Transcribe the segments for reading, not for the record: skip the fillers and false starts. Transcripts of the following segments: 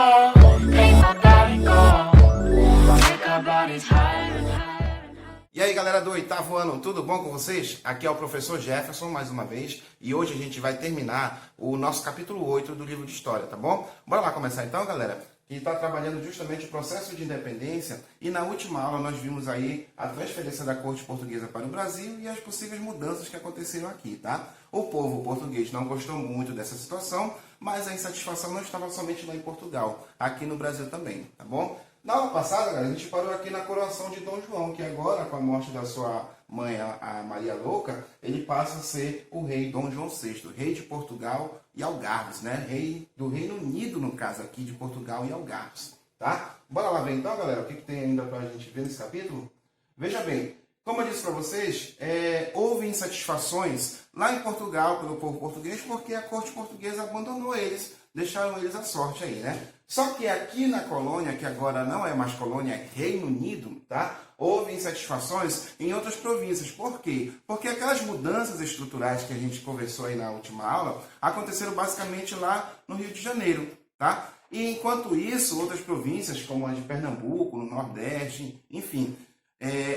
make my body go, make our bodies higher and higher and higher. E aí galera do oitavo ano, tudo bom com vocês? Aqui é o professor Jefferson mais uma vez e hoje a gente vai terminar o nosso capítulo 8 do livro de História, tá bom? Bora lá começar então, galera? Que está trabalhando justamente o processo de independência e na última aula nós vimos aí a transferência da corte portuguesa para o Brasil e as possíveis mudanças que aconteceram aqui, tá? O povo português não gostou muito dessa situação, mas a insatisfação não estava somente lá em Portugal, aqui no Brasil também, tá bom? Na aula passada, galera, a gente parou aqui na coroação de Dom João, que agora, com a morte da sua mãe, a Maria Louca, ele passa a ser o rei Dom João VI, rei de Portugal e Algarves, né? Rei do Reino Unido, no caso aqui, de Portugal e Algarves, tá? Bora lá ver então, galera, o que tem ainda pra gente ver nesse capítulo? Veja bem, como eu disse para vocês, houve insatisfações lá em Portugal pelo povo português, porque a corte portuguesa abandonou eles, deixaram eles à sorte aí, né? Só que aqui na colônia, que agora não é mais colônia, é Reino Unido, tá? Houve insatisfações em outras províncias. Por quê? Porque aquelas mudanças estruturais que a gente conversou aí na última aula aconteceram basicamente lá no Rio de Janeiro, tá? E enquanto isso, outras províncias, como a de Pernambuco, no Nordeste, enfim,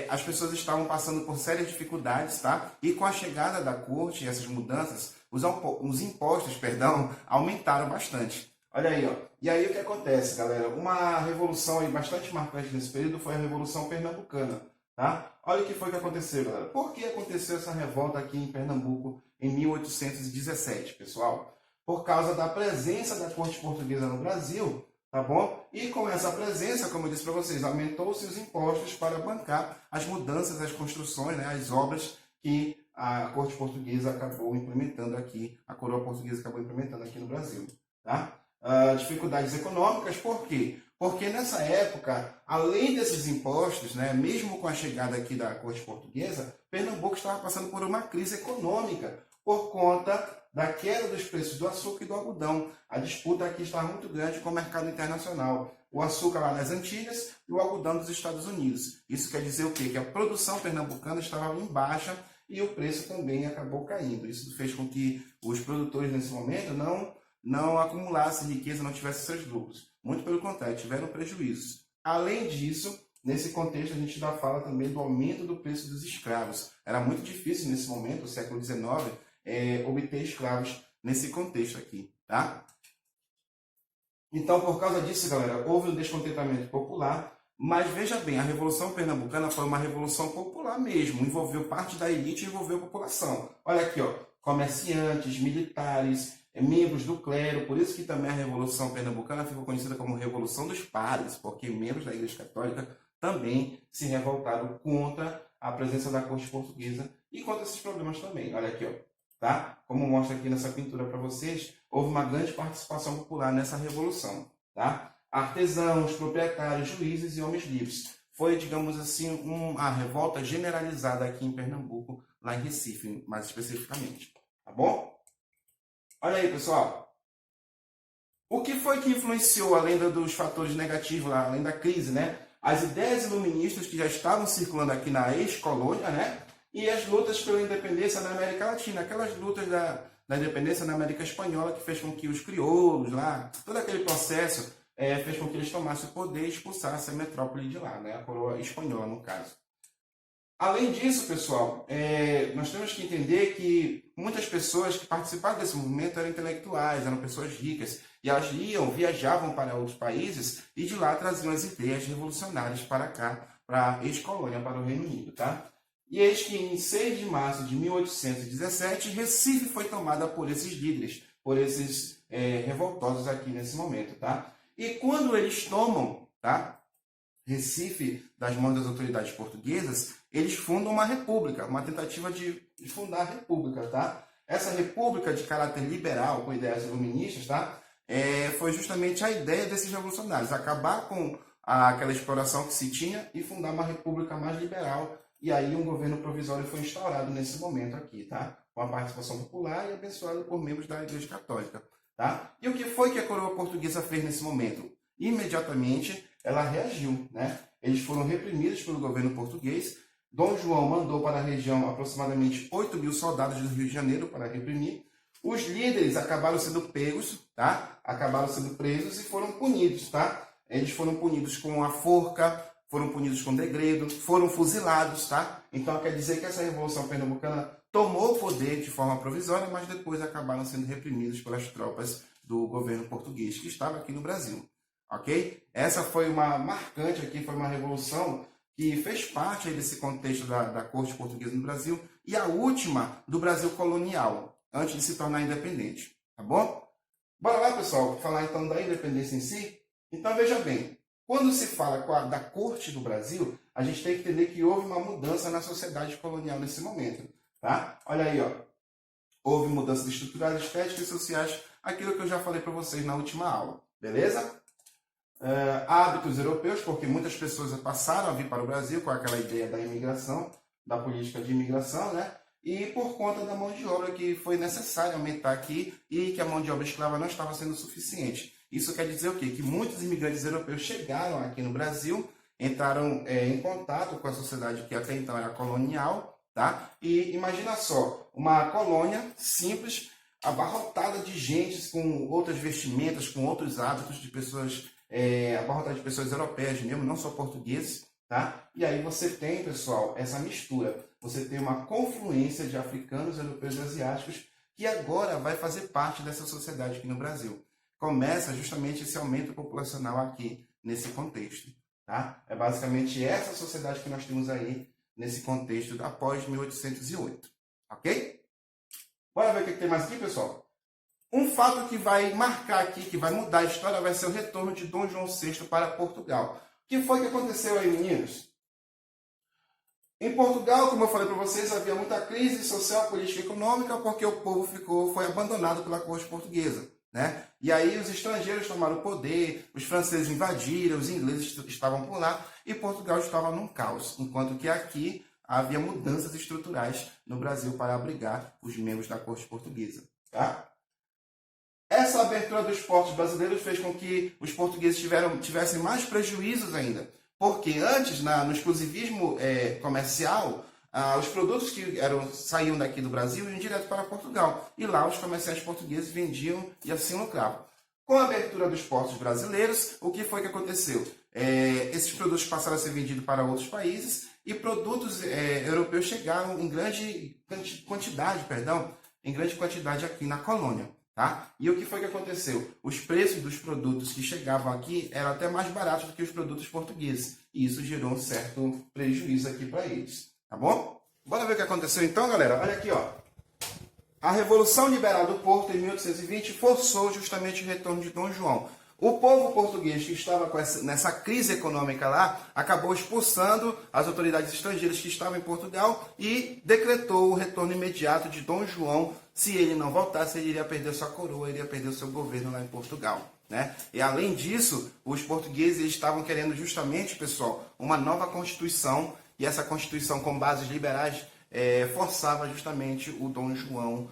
as pessoas estavam passando por sérias dificuldades, tá? E com a chegada da corte e essas mudanças, os impostos, perdão, aumentaram bastante. Olha aí, ó. E aí o que acontece, galera? Uma revolução aí bastante marcante nesse período foi a Revolução Pernambucana, tá? Olha o que foi que aconteceu, galera. Por que aconteceu essa revolta aqui em Pernambuco em 1817, pessoal? Por causa da presença da corte portuguesa no Brasil, tá bom? E com essa presença, como eu disse para vocês, aumentou-se os impostos para bancar as mudanças, as construções, né, as obras que a corte portuguesa acabou implementando aqui, a coroa portuguesa acabou implementando aqui no Brasil, tá? Dificuldades econômicas, por quê? Porque nessa época, além desses impostos, né, mesmo com a chegada aqui da corte portuguesa, Pernambuco estava passando por uma crise econômica por conta da queda dos preços do açúcar e do algodão. A disputa aqui estava muito grande com o mercado internacional. O açúcar lá nas Antilhas e o algodão dos Estados Unidos. Isso quer dizer o quê? Que a produção pernambucana estava em baixa e o preço também acabou caindo. Isso fez com que os produtores nesse momento não acumulassem riqueza, não tivessem seus lucros. Muito pelo contrário, tiveram prejuízos. Além disso, nesse contexto, a gente ainda fala também do aumento do preço dos escravos. Era muito difícil nesse momento, no século XIX, obter escravos nesse contexto aqui, tá? Então, por causa disso, galera, houve um descontentamento popular, mas veja bem, a Revolução Pernambucana foi uma revolução popular mesmo, envolveu parte da elite e envolveu a população. Olha aqui, ó, comerciantes, militares, membros do clero, por isso que também a Revolução Pernambucana ficou conhecida como Revolução dos Pares, porque membros da Igreja Católica também se revoltaram contra a presença da corte portuguesa e contra esses problemas também. Olha aqui, ó, tá? Como mostra aqui nessa pintura para vocês, houve uma grande participação popular nessa revolução, tá? Artesãos, proprietários, juízes e homens livres. Foi, digamos assim, uma revolta generalizada aqui em Pernambuco, lá em Recife, mais especificamente, tá bom? Olha aí, pessoal. O que foi que influenciou, além dos fatores negativos, lá, além da crise, né? As ideias iluministas que já estavam circulando aqui na ex-colônia, né? E as lutas pela independência na América Latina, aquelas lutas da independência na América Espanhola que fez com que os crioulos lá, todo aquele processo fez com que eles tomassem o poder e expulsassem a metrópole de lá, né? A coroa espanhola, no caso. Além disso, pessoal, nós temos que entender que muitas pessoas que participaram desse movimento eram intelectuais, eram pessoas ricas, e elas viajavam para outros países e de lá traziam as ideias revolucionárias para cá, para a ex-colônia, para o Reino Unido, tá? E eis que em 6 de março de 1817, Recife foi tomada por esses líderes, por esses revoltosos aqui nesse momento, tá? E quando eles tomam, tá, Recife das mãos das autoridades portuguesas, eles fundam uma república, uma tentativa de fundar a república, tá? Essa república de caráter liberal, com ideias iluministas, tá? Foi justamente a ideia desses revolucionários, acabar com aquela exploração que se tinha e fundar uma república mais liberal. E aí um governo provisório foi instaurado nesse momento aqui, tá? Com a participação popular e abençoado por membros da Igreja Católica, tá? E o que foi que a coroa portuguesa fez nesse momento? Imediatamente ela reagiu, né? Eles foram reprimidos pelo governo português. Dom João mandou para a região aproximadamente 8.000 soldados do Rio de Janeiro para reprimir. Os líderes acabaram sendo pegos, tá? Acabaram sendo presos e foram punidos, tá? Eles foram punidos com a forca, foram punidos com degredo, foram fuzilados, tá? Então quer dizer que essa Revolução Pernambucana tomou o poder de forma provisória, mas depois acabaram sendo reprimidos pelas tropas do governo português que estava aqui no Brasil, ok? Essa foi uma marcante aqui, foi uma revolução que fez parte aí desse contexto da corte portuguesa no Brasil e a última do Brasil colonial, antes de se tornar independente, tá bom? Bora lá, pessoal, falar então da independência em si? Então veja bem, quando se fala da corte do Brasil, a gente tem que entender que houve uma mudança na sociedade colonial nesse momento, tá? Olha aí, ó. Houve mudanças estruturais, estéticas e sociais, aquilo que eu já falei para vocês na última aula, beleza? Hábitos europeus, porque muitas pessoas passaram a vir para o Brasil com aquela ideia da imigração, da política de imigração, né? E por conta da mão de obra que foi necessário aumentar aqui e que a mão de obra escrava não estava sendo suficiente. Isso quer dizer o quê? Que muitos imigrantes europeus chegaram aqui no Brasil, entraram em contato com a sociedade que até então era colonial, tá? E imagina só, uma colônia simples, abarrotada de gente com outras vestimentas, com outros hábitos de pessoas, abarrotada de pessoas europeias mesmo, não só portugueses, tá? E aí você tem, pessoal, essa mistura. Você tem uma confluência de africanos, europeus e asiáticos que agora vai fazer parte dessa sociedade aqui no Brasil. Começa justamente esse aumento populacional aqui nesse contexto, tá? É basicamente essa sociedade que nós temos aí nesse contexto após 1808, ok? Bora ver o que tem mais aqui, pessoal? Um fato que vai marcar aqui, que vai mudar a história, vai ser o retorno de Dom João VI para Portugal. O que foi que aconteceu aí, meninos? Em Portugal, como eu falei para vocês, havia muita crise social, política e econômica, porque o povo foi abandonado pela corte portuguesa, né? E aí os estrangeiros tomaram o poder, os franceses invadiram, os ingleses estavam por lá, e Portugal estava num caos, enquanto que aqui havia mudanças estruturais no Brasil para abrigar os membros da corte portuguesa, tá? Essa abertura dos portos brasileiros fez com que os portugueses tivessem mais prejuízos ainda, porque antes, no exclusivismo comercial, os produtos que saíam daqui do Brasil iam direto para Portugal, e lá os comerciantes portugueses vendiam e assim lucravam. Com a abertura dos portos brasileiros, o que foi que aconteceu? Esses produtos passaram a ser vendidos para outros países e produtos europeus chegaram em grande quantidade aqui na colônia. Tá? E o que foi que aconteceu? Os preços dos produtos que chegavam aqui eram até mais baratos do que os produtos portugueses. E isso gerou um certo prejuízo aqui para eles. Tá bom? Bora ver o que aconteceu então, galera? Olha aqui, ó. A Revolução Liberal do Porto, em 1820, forçou justamente o retorno de Dom João. O povo português que estava nessa crise econômica lá, acabou expulsando as autoridades estrangeiras que estavam em Portugal e decretou o retorno imediato de Dom João. Se ele não voltasse, ele iria perder sua coroa, ele iria perder o seu governo lá em Portugal, né? E além disso, os portugueses estavam querendo justamente, pessoal, uma nova Constituição, e essa Constituição com bases liberais forçava justamente o Dom João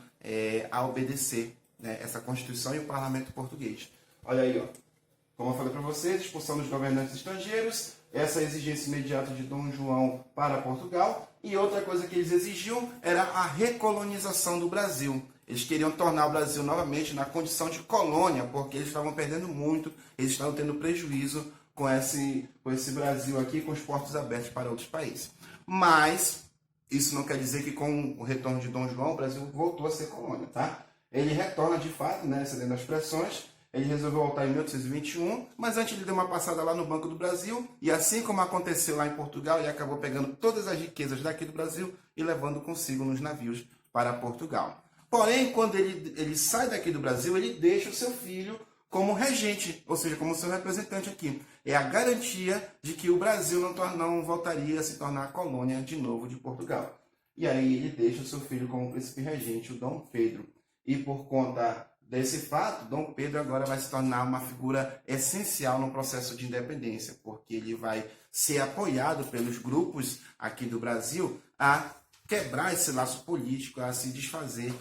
a obedecer, né, essa Constituição e o parlamento português. Olha aí, ó. Como eu falei para vocês, expulsão dos governantes estrangeiros, essa exigência imediata de Dom João para Portugal, e outra coisa que eles exigiam era a recolonização do Brasil. Eles queriam tornar o Brasil novamente na condição de colônia, porque eles estavam perdendo muito, eles estavam tendo prejuízo com esse Brasil aqui, com os portos abertos para outros países. Mas isso não quer dizer que com o retorno de Dom João, o Brasil voltou a ser colônia, tá? Ele retorna de fato, né, cedendo as pressões. Ele resolveu voltar em 1821, mas antes ele deu uma passada lá no Banco do Brasil, e assim como aconteceu lá em Portugal, ele acabou pegando todas as riquezas daqui do Brasil e levando consigo nos navios para Portugal. Porém, quando ele sai daqui do Brasil, ele deixa o seu filho como regente, ou seja, como seu representante aqui. É a garantia de que o Brasil não voltaria a se tornar colônia de novo de Portugal. E aí ele deixa o seu filho como príncipe regente, o Dom Pedro. E por conta desse fato, Dom Pedro agora vai se tornar uma figura essencial no processo de independência, porque ele vai ser apoiado pelos grupos aqui do Brasil a quebrar esse laço político, a se desfazer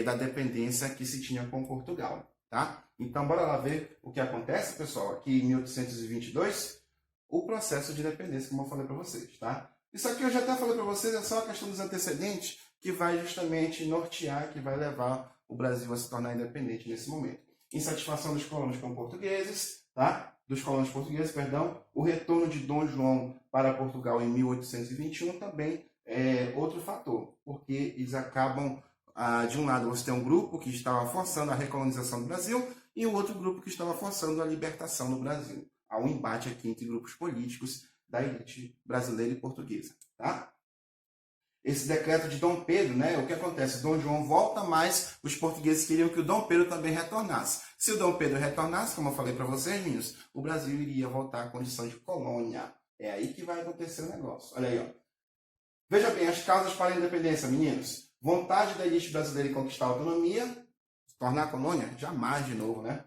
da dependência que se tinha com Portugal, tá? Então, bora lá ver o que acontece, pessoal, aqui em 1822, o processo de independência, como eu falei para vocês, tá? Isso aqui eu já até falei para vocês, é só a questão dos antecedentes que vai justamente nortear, que vai levar o Brasil a se tornar independente nesse momento. Insatisfação dos colonos portugueses, tá? O retorno de Dom João para Portugal em 1821 também é outro fator, porque eles acabam, de um lado você tem um grupo que estava forçando a recolonização do Brasil e o outro grupo que estava forçando a libertação do Brasil. Há um embate aqui entre grupos políticos da elite brasileira e portuguesa, tá? Esse decreto de Dom Pedro, né? O que acontece? Dom João volta, mas os portugueses queriam que o Dom Pedro também retornasse. Se o Dom Pedro retornasse, como eu falei para vocês, meninos, o Brasil iria voltar à condição de colônia. É aí que vai acontecer o negócio. Olha aí, ó. Veja bem, as causas para a independência, meninos. Vontade da elite brasileira em conquistar a autonomia, se tornar colônia, jamais de novo, né?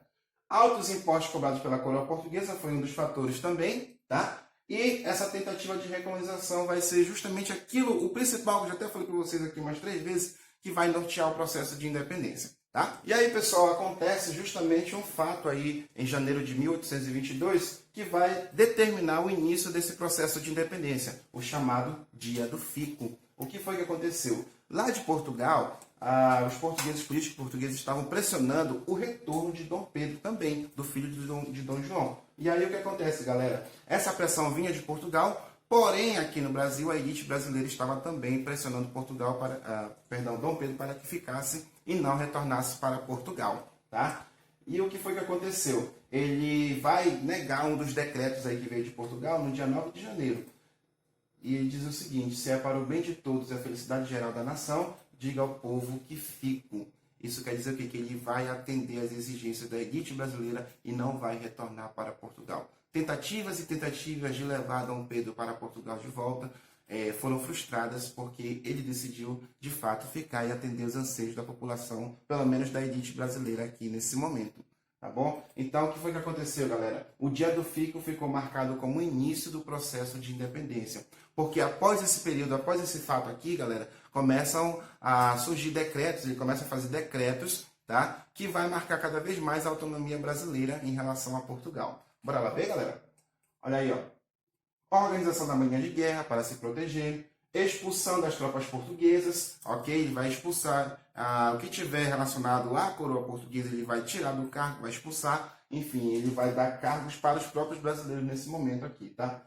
Altos impostos cobrados pela coroa portuguesa foi um dos fatores também, tá? E essa tentativa de recolonização vai ser justamente aquilo, o principal, que eu já até falei para vocês aqui umas 3 vezes, que vai nortear o processo de independência, tá? E aí, pessoal, acontece justamente um fato aí em janeiro de 1822 que vai determinar o início desse processo de independência, o chamado Dia do Fico. O que foi que aconteceu? Lá de Portugal, os políticos portugueses estavam pressionando o retorno de Dom Pedro também, do filho de Dom João. E aí o que acontece, galera? Essa pressão vinha de Portugal, porém aqui no Brasil a elite brasileira estava também pressionando Dom Pedro para que ficasse e não retornasse para Portugal, tá? E o que foi que aconteceu? Ele vai negar um dos decretos aí que veio de Portugal no dia 9 de janeiro. E ele diz o seguinte: se é para o bem de todos e a felicidade geral da nação, diga ao povo que fico. Isso quer dizer o quê? Que ele vai atender às exigências da elite brasileira e não vai retornar para Portugal. Tentativas e tentativas de levar Dom Pedro para Portugal de volta foram frustradas porque ele decidiu, de fato, ficar e atender os anseios da população, pelo menos da elite brasileira aqui nesse momento. Tá bom? Então, o que foi que aconteceu, galera? O Dia do Fico ficou marcado como o início do processo de independência. Porque após esse período, após esse fato aqui, galera, começam a surgir decretos, ele começa a fazer decretos, tá? Que vai marcar cada vez mais a autonomia brasileira em relação a Portugal. Bora lá ver, galera? Olha aí, ó. Organização da Marinha de Guerra para se proteger, expulsão das tropas portuguesas, ok? Ele vai expulsar o que tiver relacionado à coroa portuguesa, ele vai tirar do cargo, vai expulsar, enfim, ele vai dar cargos para os próprios brasileiros nesse momento aqui, tá?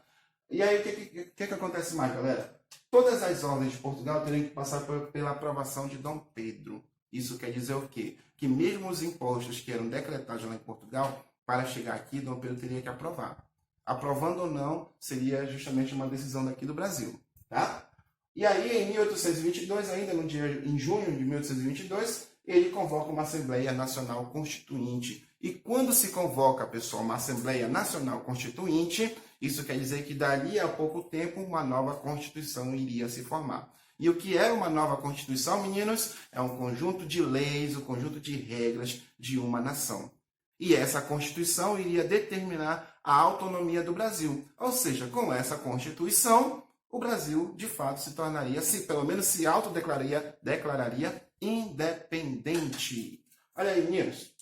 E aí, o que acontece mais, galera? Todas as ordens de Portugal teriam que passar pela aprovação de Dom Pedro. Isso quer dizer o quê? Que mesmo os impostos que eram decretados lá em Portugal, para chegar aqui, Dom Pedro teria que aprovar. Aprovando ou não, seria justamente uma decisão daqui do Brasil, tá? E aí, em 1822, ainda em junho de 1822, ele convoca uma Assembleia Nacional Constituinte. E quando se convoca, pessoal, uma Assembleia Nacional Constituinte, isso quer dizer que dali a pouco tempo uma nova Constituição iria se formar. E o que é uma nova Constituição, meninos? É um conjunto de leis, um conjunto de regras de uma nação. E essa Constituição iria determinar a autonomia do Brasil. Ou seja, com essa Constituição, o Brasil, de fato, se tornaria, pelo menos se declararia independente. Olha aí, meninos.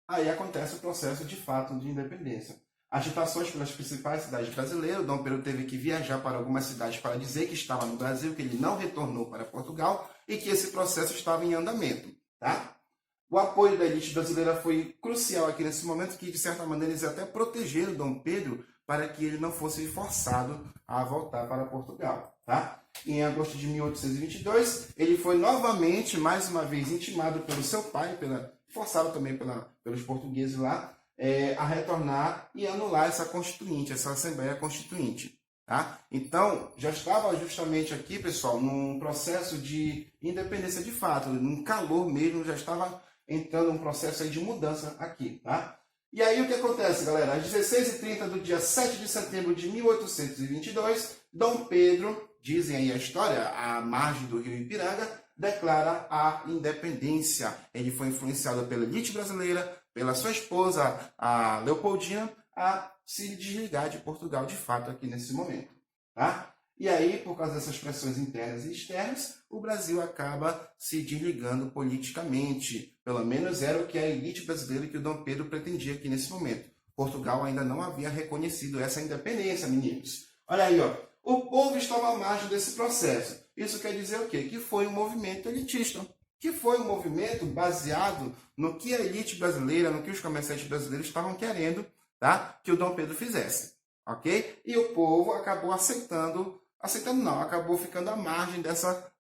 Aí acontece o processo, de fato, de independência. Agitações pelas principais cidades brasileiras. Dom Pedro teve que viajar para algumas cidades para dizer que estava no Brasil, que ele não retornou para Portugal e que esse processo estava em andamento, tá? O apoio da elite brasileira foi crucial aqui nesse momento, que de certa maneira eles até protegeram Dom Pedro para que ele não fosse forçado a voltar para Portugal, tá? Em agosto de 1822, ele foi novamente, mais uma vez, intimado pelo seu pai, forçado também pelos portugueses lá, a retornar e anular essa Constituinte, essa Assembleia Constituinte. Tá? Então, já estava justamente aqui, pessoal, num processo de independência de fato, num calor mesmo, já estava entrando um processo aí de mudança aqui. Tá? E aí o que acontece, galera? Às 16h30 do dia 7 de setembro de 1822, Dom Pedro, dizem aí a história, à margem do rio Ipiranga, declara a independência. Ele foi influenciado pela elite brasileira, pela sua esposa, a Leopoldina, a se desligar de Portugal de fato aqui nesse momento. Tá? E aí, por causa dessas pressões internas e externas, o Brasil acaba se desligando politicamente. Pelo menos era o que a elite brasileira e que o Dom Pedro pretendia aqui nesse momento. Portugal ainda não havia reconhecido essa independência, meninos. Olha aí, ó. O povo estava à margem desse processo. Isso quer dizer o quê? Que foi um movimento elitista. que foi um movimento baseado no que a elite brasileira, no que os comerciantes brasileiros estavam querendo, tá? Que o Dom Pedro fizesse, ok? E o povo acabou aceitando não, acabou ficando à margem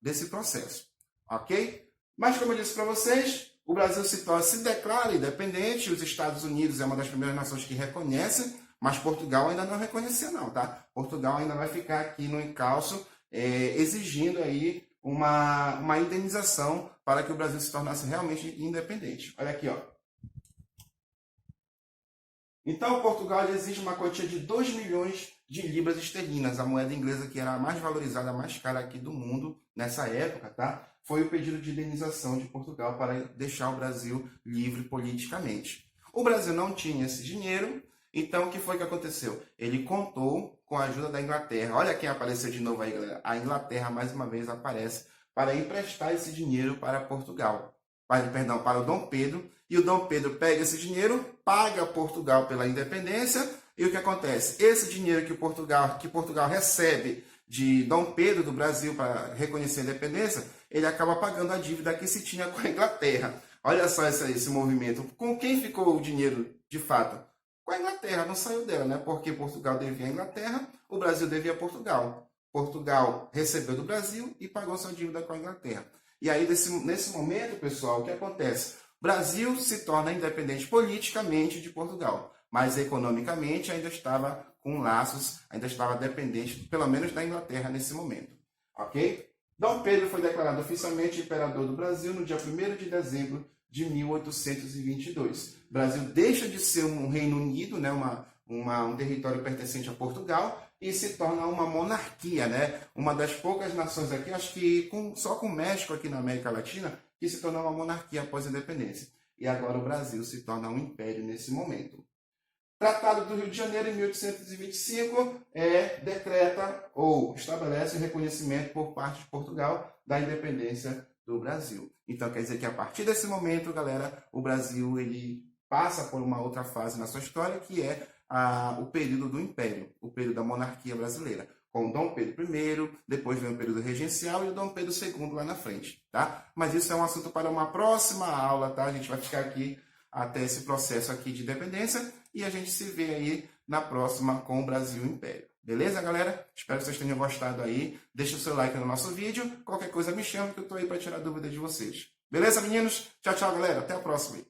desse processo, ok? Mas como eu disse para vocês, o Brasil se declara independente, os Estados Unidos é uma das primeiras nações que reconhecem, mas Portugal ainda não reconhecia não, tá? Portugal ainda vai ficar aqui no encalço, exigindo aí uma indenização para que o Brasil se tornasse realmente independente. Olha aqui, ó. Então, Portugal exige uma quantia de 2 milhões de libras esterlinas, a moeda inglesa que era a mais valorizada, a mais cara aqui do mundo nessa época, tá? Foi o pedido de indenização de Portugal para deixar o Brasil livre politicamente. O Brasil não tinha esse dinheiro, então o que foi que aconteceu? Ele contou com a ajuda da Inglaterra. Olha quem apareceu de novo aí, galera. A Inglaterra, mais uma vez, aparece para emprestar esse dinheiro para Portugal. Para o Dom Pedro. E o Dom Pedro pega esse dinheiro, paga Portugal pela independência. E o que acontece? Esse dinheiro que Portugal recebe de Dom Pedro do Brasil para reconhecer a independência, ele acaba pagando a dívida que se tinha com a Inglaterra. Olha só esse movimento. Com quem ficou o dinheiro de fato? Com a Inglaterra, não saiu dela, né? Porque Portugal devia à Inglaterra, o Brasil devia a Portugal. Portugal recebeu do Brasil e pagou sua dívida com a Inglaterra. E aí, nesse momento, pessoal, o que acontece? O Brasil se torna independente politicamente de Portugal, mas economicamente ainda estava com laços, ainda estava dependente, pelo menos, da Inglaterra nesse momento. Ok? Dom Pedro foi declarado oficialmente imperador do Brasil no dia 1º de dezembro de 1822. O Brasil deixa de ser um Reino Unido, né, um território pertencente a Portugal, e se torna uma monarquia, né? Uma das poucas nações aqui, acho que só com o México aqui na América Latina, que se tornou uma monarquia após a independência. E agora o Brasil se torna um império nesse momento. Tratado do Rio de Janeiro, em 1825, decreta ou estabelece o reconhecimento por parte de Portugal da independência do Brasil. Então, quer dizer que a partir desse momento, galera, o Brasil ele passa por uma outra fase na sua história, que é o período do Império, o período da monarquia brasileira, com o Dom Pedro I, depois vem o período regencial e o Dom Pedro II lá na frente, tá? Mas isso é um assunto para uma próxima aula, tá? A gente vai ficar aqui até esse processo aqui de independência e a gente se vê aí na próxima com o Brasil Império. Beleza, galera? Espero que vocês tenham gostado aí. Deixa o seu like no nosso vídeo. Qualquer coisa me chama que eu tô aí para tirar dúvida de vocês. Beleza, meninos? Tchau, tchau, galera. Até a próxima.